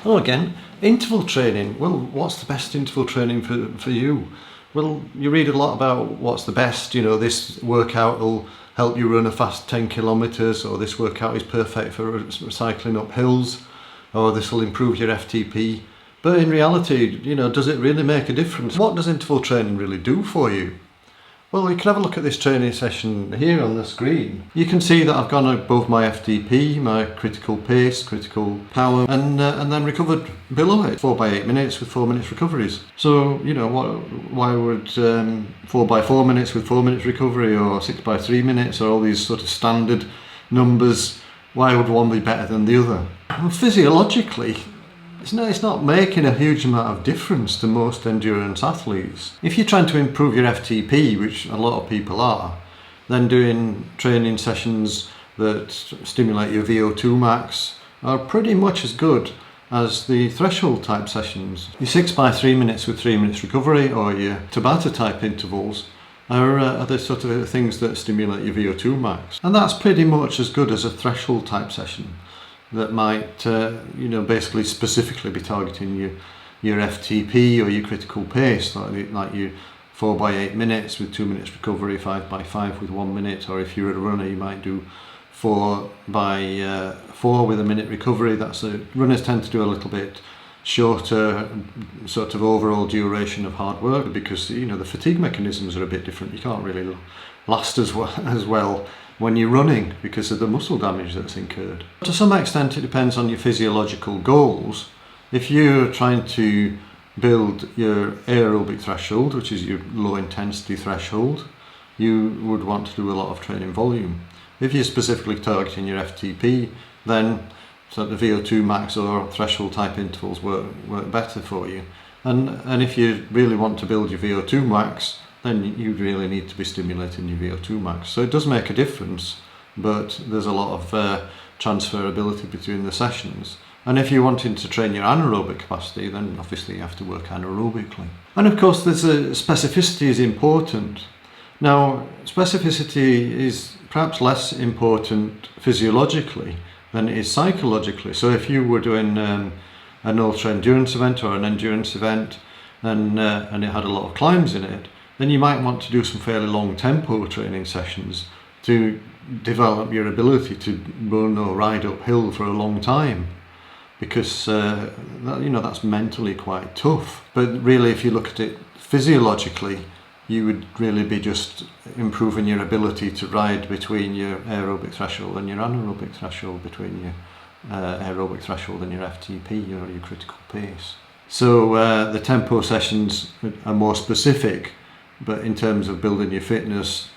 Hello again. Interval training. Well, what's the best interval training for you? Well, you read a lot about what's the best. This workout will help you run a fast 10 kilometers, or this workout is perfect for cycling up hills, or this will improve your FTP. But in reality, does it really make a difference? What does interval training really do for you? Well, you can have a look at this training session here on the screen. You can see that I've gone above my FTP, my critical pace, critical power, and then recovered below it. 4 by 8 minutes with 4 minutes recoveries. So, why would 4 by 4 minutes with 4 minutes recovery, or 6 by 3 minutes, or all these sort of standard numbers, why would one be better than the other? Well, physiologically, it's not making a huge amount of difference to most endurance athletes. If you're trying to improve your FTP, which a lot of people are, then doing training sessions that stimulate your VO2 max are pretty much as good as the threshold type sessions. Your 6 by 3 minutes with 3 minutes recovery, or your Tabata type intervals, are the sort of things that stimulate your VO2 max. And that's pretty much as good as a threshold type session that might, basically specifically be targeting your FTP or your critical pace, like your 4 by 8 minutes with 2 minutes recovery, 5 by 5 with 1 minute, or if you're a runner, you might do 4 by 4 with a minute recovery. Runners tend to do a little bit shorter sort of overall duration of hard work because the fatigue mechanisms are a bit different. You can't really last as well when you're running because of the muscle damage that's incurred. To some extent it depends on your physiological goals. If you're trying to build your aerobic threshold, which is your low intensity threshold, you would want to do a lot of training volume. If you're specifically targeting your FTP, then the VO2 max or threshold type intervals work better for you. And if you really want to build your VO2 max, then you really need to be stimulating your VO2 max. So it does make a difference, but there's a lot of transferability between the sessions. And if you're wanting to train your anaerobic capacity, then obviously you have to work anaerobically. And of course, specificity is important. Now, specificity is perhaps less important physiologically than it is psychologically. So if you were doing an ultra endurance event or an endurance event and it had a lot of climbs in it, then you might want to do some fairly long tempo training sessions to develop your ability to run or ride uphill for a long time, because that's mentally quite tough. But really, if you look at it physiologically, you would really be just improving your ability to ride between your aerobic threshold and your anaerobic threshold, between your aerobic threshold and your FTP or your critical pace. So the tempo sessions are more specific, but in terms of building your fitness,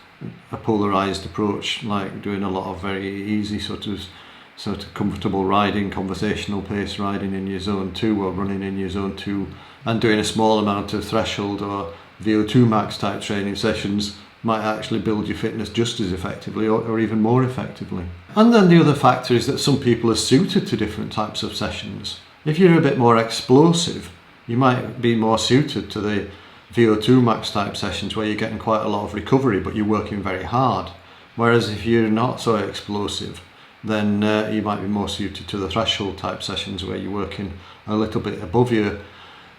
a polarized approach, like doing a lot of very easy sort of comfortable riding, conversational pace riding in your zone 2 or running in your zone 2, and doing a small amount of threshold or VO2 max type training sessions might actually build your fitness just as effectively or even more effectively. And then the other factor is that some people are suited to different types of sessions. If you're a bit more explosive, you might be more suited to the VO2 max type sessions where you're getting quite a lot of recovery but you're working very hard. Whereas if you're not so explosive, then you might be more suited to the threshold type sessions where you're working a little bit above your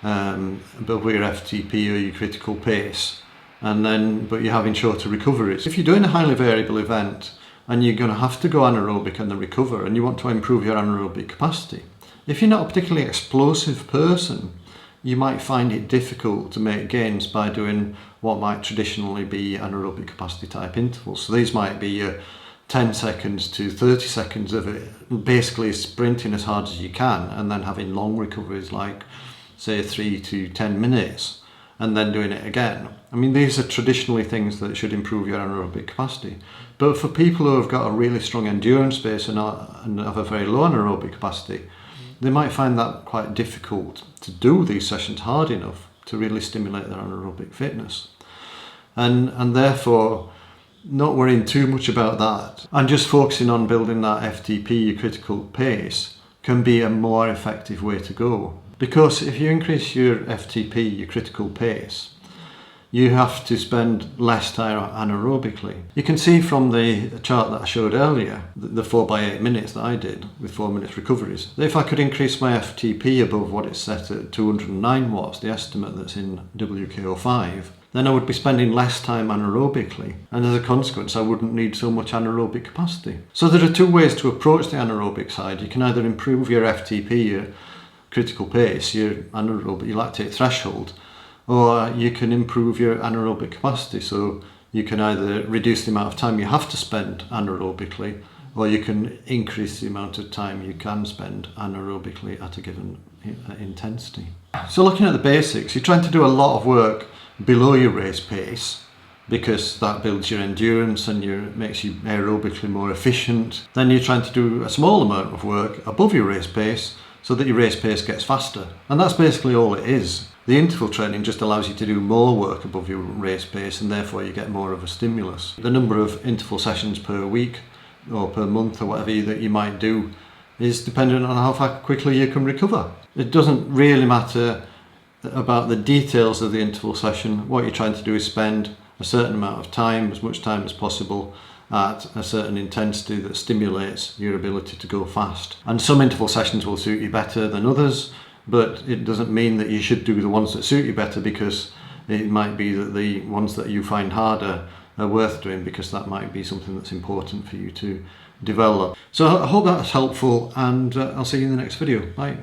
FTP or your critical pace, but you're having shorter recoveries. If you're doing a highly variable event and you're going to have to go anaerobic and then recover, and you want to improve your anaerobic capacity, if you're not a particularly explosive person, you might find it difficult to make gains by doing what might traditionally be anaerobic capacity type intervals. So these might be your 10 seconds to 30 seconds of it, basically sprinting as hard as you can and then having long recoveries like say 3 to 10 minutes and then doing it again. I mean, these are traditionally things that should improve your anaerobic capacity. But for people who have got a really strong endurance base and have a very low anaerobic capacity, they might find that quite difficult to do these sessions hard enough to really stimulate their anaerobic fitness. And therefore, not worrying too much about that and just focusing on building that FTP, your critical pace, can be a more effective way to go. Because if you increase your FTP, your critical pace, you have to spend less time anaerobically. You can see from the chart that I showed earlier, the 4x8 minutes that I did with 4 minutes recoveries, that if I could increase my FTP above what it's set at 209 watts, the estimate that's in WKO5, then I would be spending less time anaerobically, and as a consequence I wouldn't need so much anaerobic capacity. So there are two ways to approach the anaerobic side. You can either improve your FTP, your critical pace, your anaerobic, your lactate threshold, or you can improve your anaerobic capacity. So you can either reduce the amount of time you have to spend anaerobically, or you can increase the amount of time you can spend anaerobically at a given intensity. So looking at the basics, you're trying to do a lot of work below your race pace, because that builds your endurance and makes you aerobically more efficient. Then you're trying to do a small amount of work above your race pace so that your race pace gets faster. And that's basically all it is. The interval training just allows you to do more work above your race pace, and therefore you get more of a stimulus. The number of interval sessions per week or per month or whatever that you might do is dependent on how far quickly you can recover. It doesn't really matter about the details of the interval session. What you're trying to do is spend a certain amount of time, as much time as possible, at a certain intensity that stimulates your ability to go fast. And some interval sessions will suit you better than others, but it doesn't mean that you should do the ones that suit you better, because it might be that the ones that you find harder are worth doing, because that might be something that's important for you to develop. So I hope that's helpful, and I'll see you in the next video. Bye.